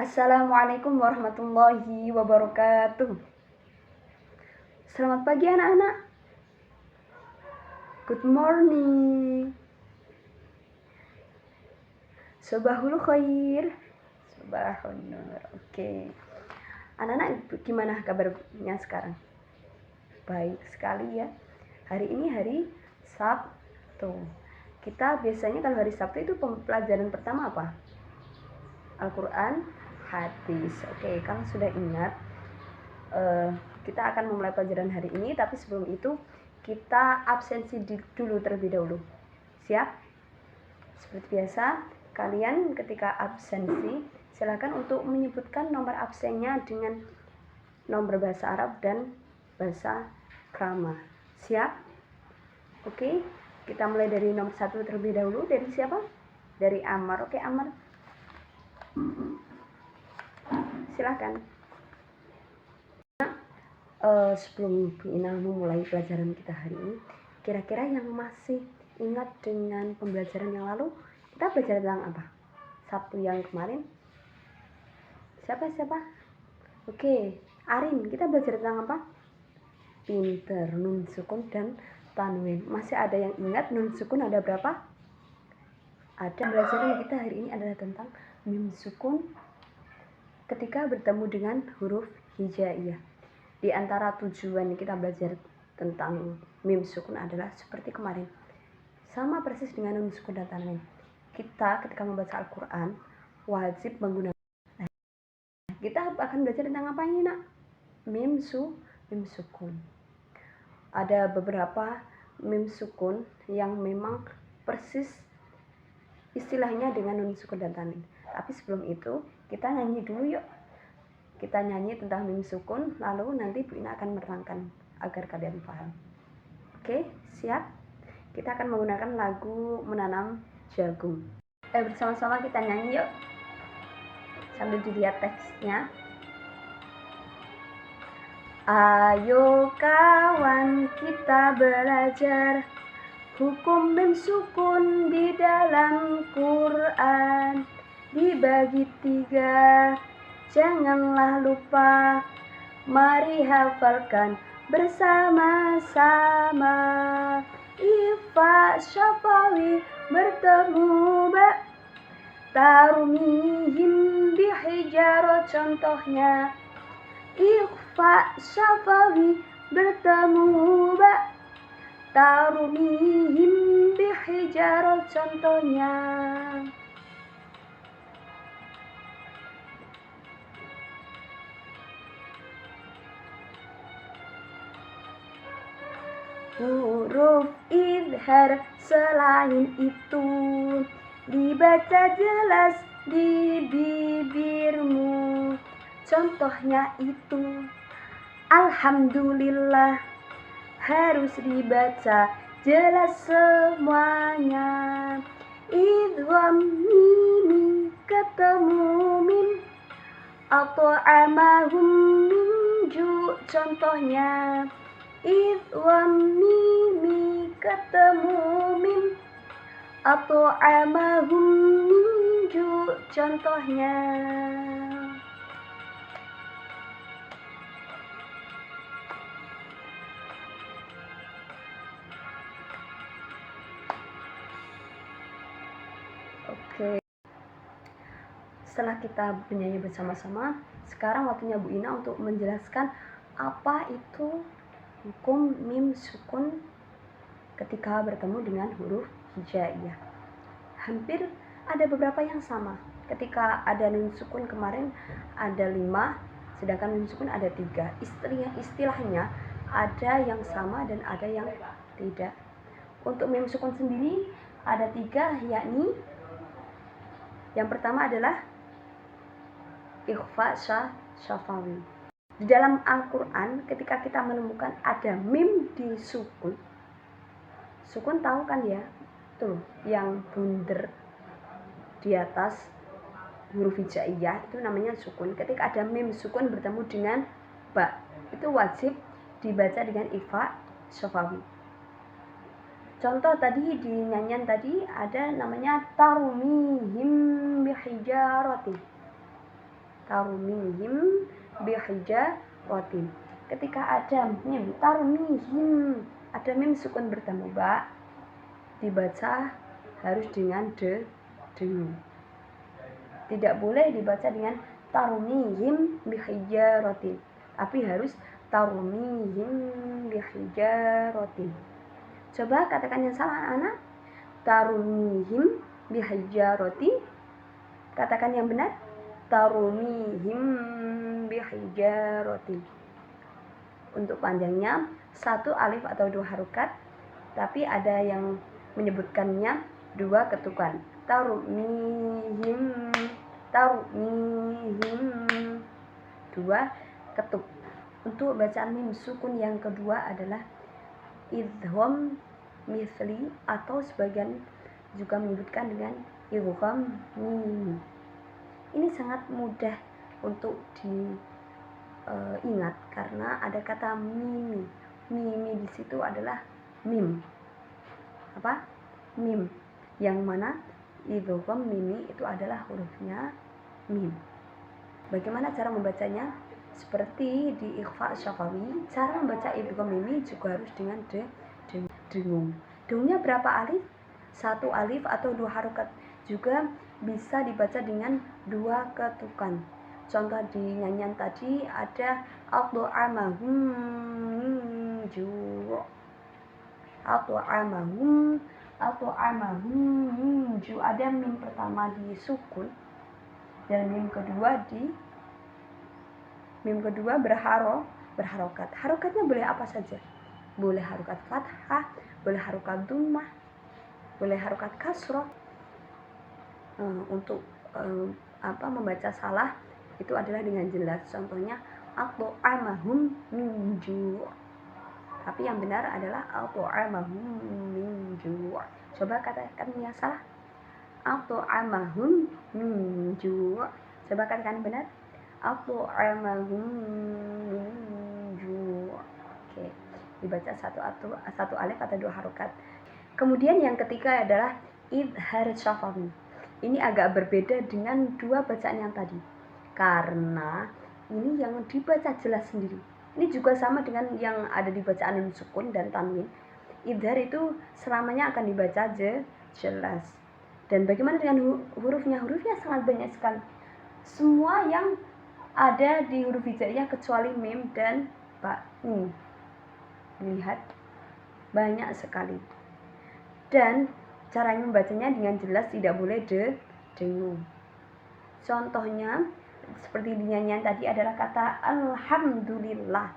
Assalamualaikum warahmatullahi wabarakatuh. Selamat pagi anak-anak. Good morning. Sobahul khair. Sobahul nur. Oke. Anak-anak gimana kabarnya sekarang? Baik sekali ya. Hari ini hari Sabtu. Kita biasanya kalau hari Sabtu itu pelajaran pertama apa? Al-Quran, hadis. Oke, kalau sudah ingat, kita akan memulai pelajaran hari ini, tapi sebelum itu kita absensi dulu terlebih dahulu. Siap? Seperti biasa, kalian ketika absensi silakan untuk menyebutkan nomor absennya dengan nomor bahasa Arab dan bahasa krama. Siap? Oke, kita mulai dari nomor 1 terlebih dahulu. Dari siapa? Dari Amar. Oke, Amar, silakan. Sebelum Bu Ina memulai pelajaran kita hari ini, kira-kira yang masih ingat dengan pembelajaran yang lalu, kita belajar tentang apa? Sabtu yang kemarin? Siapa? Oke, Arin, kita belajar tentang apa? Pinter, nun sukun dan tanwin. Masih ada yang ingat nun sukun ada berapa? Ada. Pelajaran kita hari ini adalah tentang mim sukun ketika bertemu dengan huruf hijaiyah. Di antara tujuan kita belajar tentang mim sukun adalah seperti kemarin, sama persis dengan nun sukun dan tanwin. Kita ketika membaca Al-Quran wajib menggunakan. Kita akan belajar tentang apa ini nak? Mim sukun. Ada beberapa mim sukun yang memang persis istilahnya dengan nun sukun dan tanwin. Tapi sebelum itu kita nyanyi dulu yuk. Kita nyanyi tentang mim sukun, lalu nanti Bu Ina akan menerangkan agar kalian paham. Oke, siap? Kita akan menggunakan lagu Menanam Jagung. Bersama-sama kita nyanyi yuk, sambil dilihat teksnya. Ayo kawan kita belajar hukum mim sukun di dalam Quran. Dibagi 3, janganlah lupa, mari hafalkan bersama-sama. Ifa syafawi bertemu ba, tarmihim bihijarah contohnya. Ifa syafawi bertemu ba, tarmihim bihijarah contohnya. Huruf idhar selain itu dibaca jelas di bibirmu. Contohnya itu alhamdulillah harus dibaca jelas semuanya. Idgham mimi ketemu mim, atau amahum min ju contohnya. Idgham mimi ketemu mim, atau amahum min ju contohnya. Oke. Setelah kita bernyanyi bersama-sama, sekarang waktunya Bu Ina untuk menjelaskan apa itu hukum mim sukun ketika bertemu dengan huruf hijaiyah. Hampir ada beberapa yang sama. Ketika ada nun sukun kemarin ada 5, sedangkan mim sukun ada 3. Istilahnya ada yang sama dan ada yang tidak. Untuk mim sukun sendiri ada 3, yakni yang pertama adalah ikhfa syafawi. Di dalam Al-Quran ketika kita menemukan ada mim di sukun tahu kan ya, tuh yang bundar di atas huruf hijaiyah itu namanya sukun. Ketika ada mim sukun bertemu dengan ba, itu wajib dibaca dengan ikhfa syafawi. Contoh tadi di nyanyian tadi ada namanya tarmihim bihijarati. tarmihim bihijaratin. Ketika ada mim tarmihim, ada mim sukun bertemu ba, dibaca harus dengan dengung. Tidak boleh dibaca dengan tarmihim bihijaratin, tapi harus tarmihim bihijaratin. Coba katakan yang salah anak. Tarmihim bihijaratin. Katakan yang benar. Tarmihim bihijaratin. Untuk panjangnya 1 alif atau 2 harokat, tapi ada yang menyebutkannya 2 ketukan. Tarmihim 2 ketuk. Untuk bacaan mim sukun yang kedua adalah idgham misli, atau sebagian juga menyebutkan dengan idgham mimi. Ini sangat mudah untuk diingat karena ada kata mimi. Mimi di situ adalah mim. Apa? Mim. Yang mana idgham mimi itu adalah hurufnya mim. Bagaimana cara membacanya? Seperti di ikhfa syafawi, cara membaca idgham mimi juga harus dengan dengung. Dengungnya berapa alif? 1 alif atau 2 harokat. Juga bisa dibaca dengan 2 ketukan. Contoh di nyanyian tadi ada at'amahum ju'. At'amahum ju'. Ada mim pertama di sukun dan mim kedua berharokat. Harokatnya boleh apa saja. Boleh harokat fathah, boleh harokat dhammah, boleh harokat kasrah. Untuk membaca salah itu adalah dengan jelas. Contohnya at'amahum min ju'. Tapi yang benar adalah at'amahum min ju'. Coba katakan yang salah. At'amahum min ju'. Coba katakan benar. At'amahum min ju'. Oke. Dibaca 1 alif atau 2 harokat. Kemudian yang ketiga adalah idhar syafawi. Ini agak berbeda dengan 2 bacaan yang tadi, karena ini yang dibaca jelas sendiri. Ini juga sama dengan yang ada di bacaan nun sukun dan tanwin. Idhar itu selamanya akan dibaca jelas. Dan bagaimana dengan hurufnya? Hurufnya sangat banyak sekali. Semua yang ada di huruf hijaiyah kecuali mim dan ba. Lihat, banyak sekali. Dan caranya membacanya dengan jelas, tidak boleh dengung. Contohnya seperti di nyanyian tadi adalah kata alhamdulillah.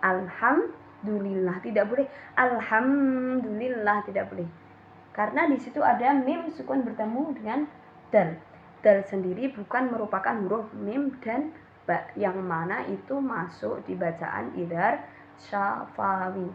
Alhamdulillah, tidak boleh alhamdulillah, tidak boleh. Karena di situ ada mim sukun bertemu dengan dal. Dal sendiri bukan merupakan huruf mim dan ba, yang mana itu masuk di bacaan idhar syafawi.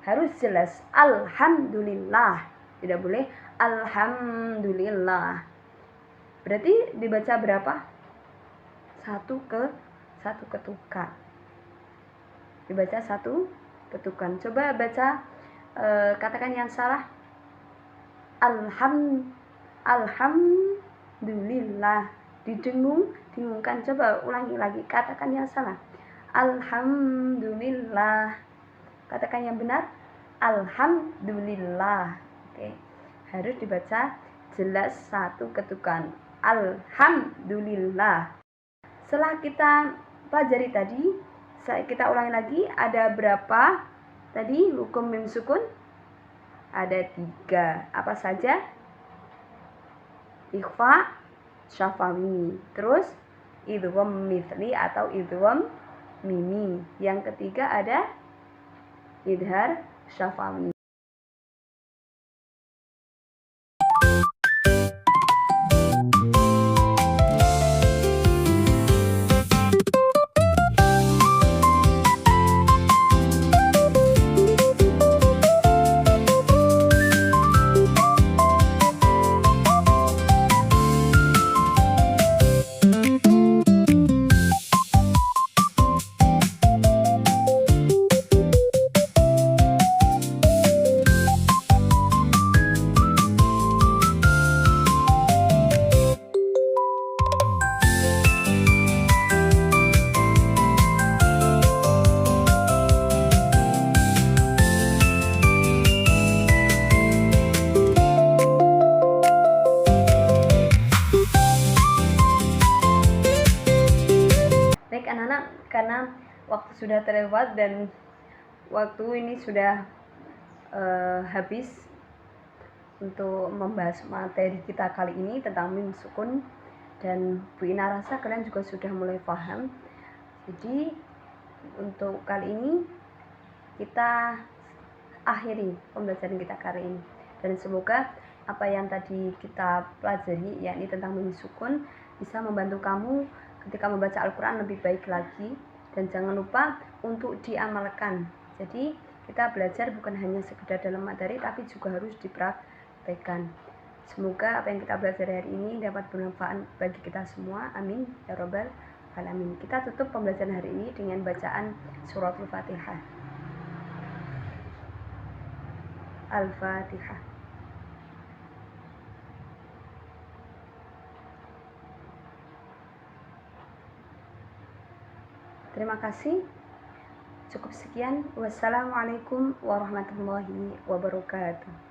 Harus jelas alhamdulillah, tidak boleh alhamdulillah. Berarti dibaca berapa? 1 ketukan. Dibaca 1 ketukan. Coba baca, katakan yang salah. Alhamdulillah. Dengungkan. Coba ulangi lagi. Katakan yang salah. Alhamdulillah. Katakan yang benar. Alhamdulillah. Oke. Harus dibaca jelas 1 ketukan. Alhamdulillah. Setelah kita pelajari tadi, kita ulangi lagi. Ada berapa tadi hukum mim sukun? Ada 3. Apa saja? Ikhfa syafawi. Terus idgham mithli atau idgham mimi. Yang ketiga ada idhar syafawi. Baik anak-anak, karena waktu sudah terlewat dan waktu ini sudah habis untuk membahas materi kita kali ini tentang mim sukun, dan Bu Ina rasa kalian juga sudah mulai paham. Jadi untuk kali ini kita akhiri pembelajaran kita kali ini, dan semoga apa yang tadi kita pelajari yakni tentang mim sukun bisa membantu kamu ketika membaca Al-Quran lebih baik lagi, dan jangan lupa untuk diamalkan. Jadi kita belajar bukan hanya sekedar dalam materi, tapi juga harus dipraktekkan. Semoga apa yang kita belajar hari ini dapat bermanfaat bagi kita semua. Amin ya robbal alamin. Kita tutup pembelajaran hari ini dengan bacaan suratul Fatihah. Al-Fatihah. Terima kasih. Cukup sekian. Wassalamualaikum warahmatullahi wabarakatuh.